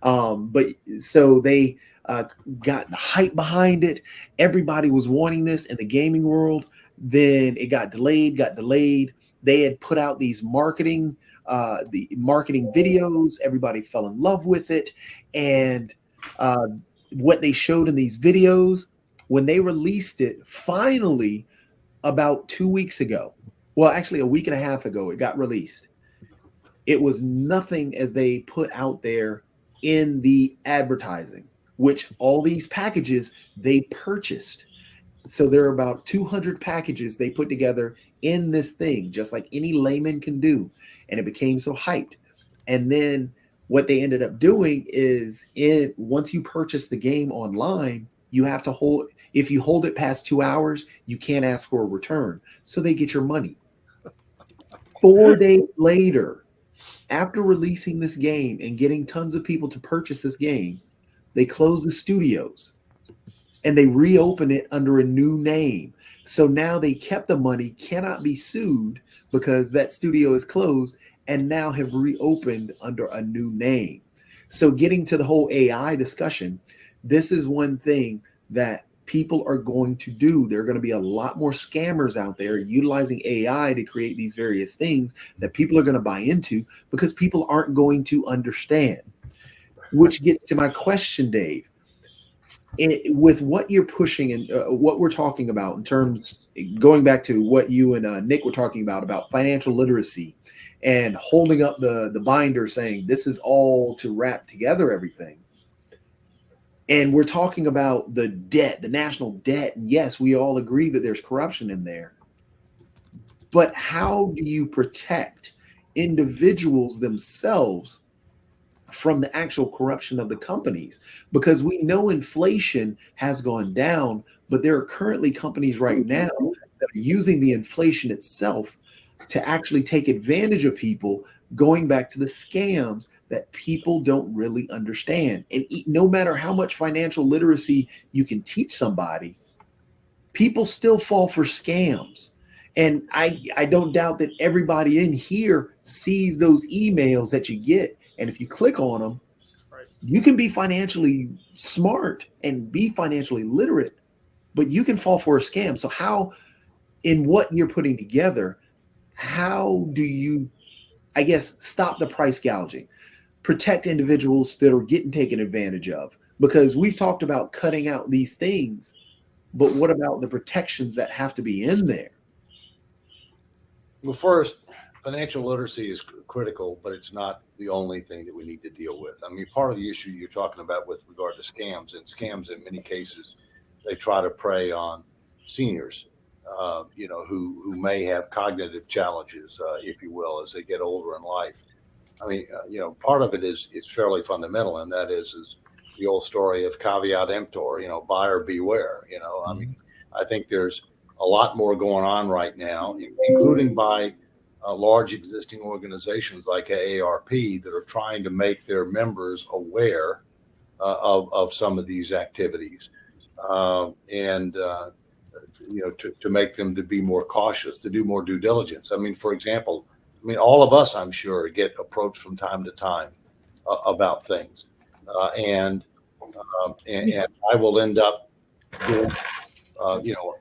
But so they got the hype behind it. Everybody was wanting this in the gaming world. Then it got delayed. They had put out these marketing videos. Everybody fell in love with it. And what they showed in these videos, when they released it, finally, about 2 weeks ago, well, actually a week and a half ago, it got released. It was nothing as they put out there in the advertising, which all these packages they purchased. So there are about 200 packages they put together in this thing, just like any layman can do. And it became so hyped. And then what they ended up doing is, once you purchase the game online, you have to hold, if you hold it past 2 hours, you can't ask for a return. So they get your money. 4 days later, after releasing this game and getting tons of people to purchase this game, they close the studios and they reopen it under a new name. So now they kept the money, cannot be sued because that studio is closed, and now have reopened under a new name. So getting to the whole AI discussion, this is one thing that people are going to do. There are going to be a lot more scammers out there utilizing AI to create these various things that people are going to buy into because people aren't going to understand. Which gets to my question, Dave. With what you're pushing and what we're talking about in terms, going back to what you and Nick were talking about financial literacy and holding up the binder saying this is all to wrap together everything. And we're talking about the debt, the national debt. And yes, we all agree that there's corruption in there. But how do you protect individuals themselves from the actual corruption of the companies? Because we know inflation has gone down, but there are currently companies right now that are using the inflation itself to actually take advantage of people, going back to the scams that people don't really understand. And no matter how much financial literacy you can teach somebody, people still fall for scams. And I don't doubt that everybody in here sees those emails that you get. And if you click on them, you can be financially smart and be financially literate, but you can fall for a scam. So how, in what you're putting together, how do you, I guess, stop the price gouging, protect individuals that are getting taken advantage of? Because we've talked about cutting out these things, but what about the protections that have to be in there? Well, first, financial literacy is critical, but it's not the only thing that we need to deal with. I mean, part of the issue you're talking about with regard to scams, and scams in many cases, they try to prey on seniors, who may have cognitive challenges, if you will, as they get older in life. I mean, part of it is fairly fundamental, and that is the old story of caveat emptor, buyer beware. I mean, I think there's a lot more going on right now, including by large existing organizations like AARP that are trying to make their members aware of some of these activities, to make them to be more cautious, to do more due diligence. I mean, for example, all of us, I'm sure, get approached from time to time about things, and I will end up doing,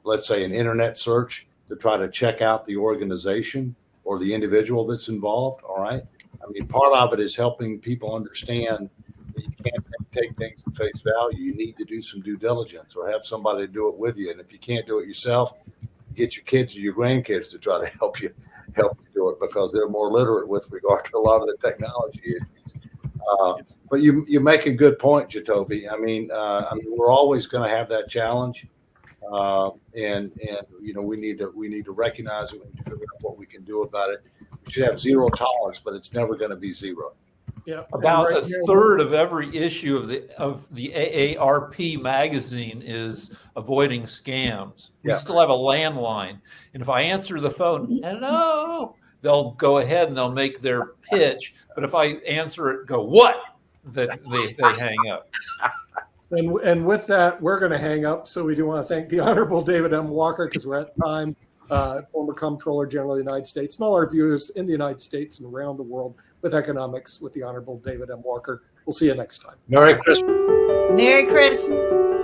let's say, an internet search to try to check out the organization or the individual that's involved. All right. I mean, part of it is helping people understand that you can't take things at face value. You need to do some due diligence or have somebody do it with you. And if you can't do it yourself, get your kids or your grandkids to try to help you do it, because they're more literate with regard to a lot of the technology issues. But you make a good point, Jatovi. I mean, we're always going to have that challenge. And we need to recognize it. We need to figure out what we can do about it. We should have zero tolerance, but it's never going to be zero. Yeah, about a third of every issue of the AARP magazine is avoiding scams. We still have a landline, and if I answer the phone, hello, they'll go ahead and they'll make their pitch. But if I answer it, go what? That they hang up. And with that, we're going to hang up. So we do want to thank the Honorable David M. Walker, because we're at time, former Comptroller General of the United States, and all our viewers in the United States and around the world with economics with the Honorable David M. Walker. We'll see you next time. Merry Christmas. Merry Christmas.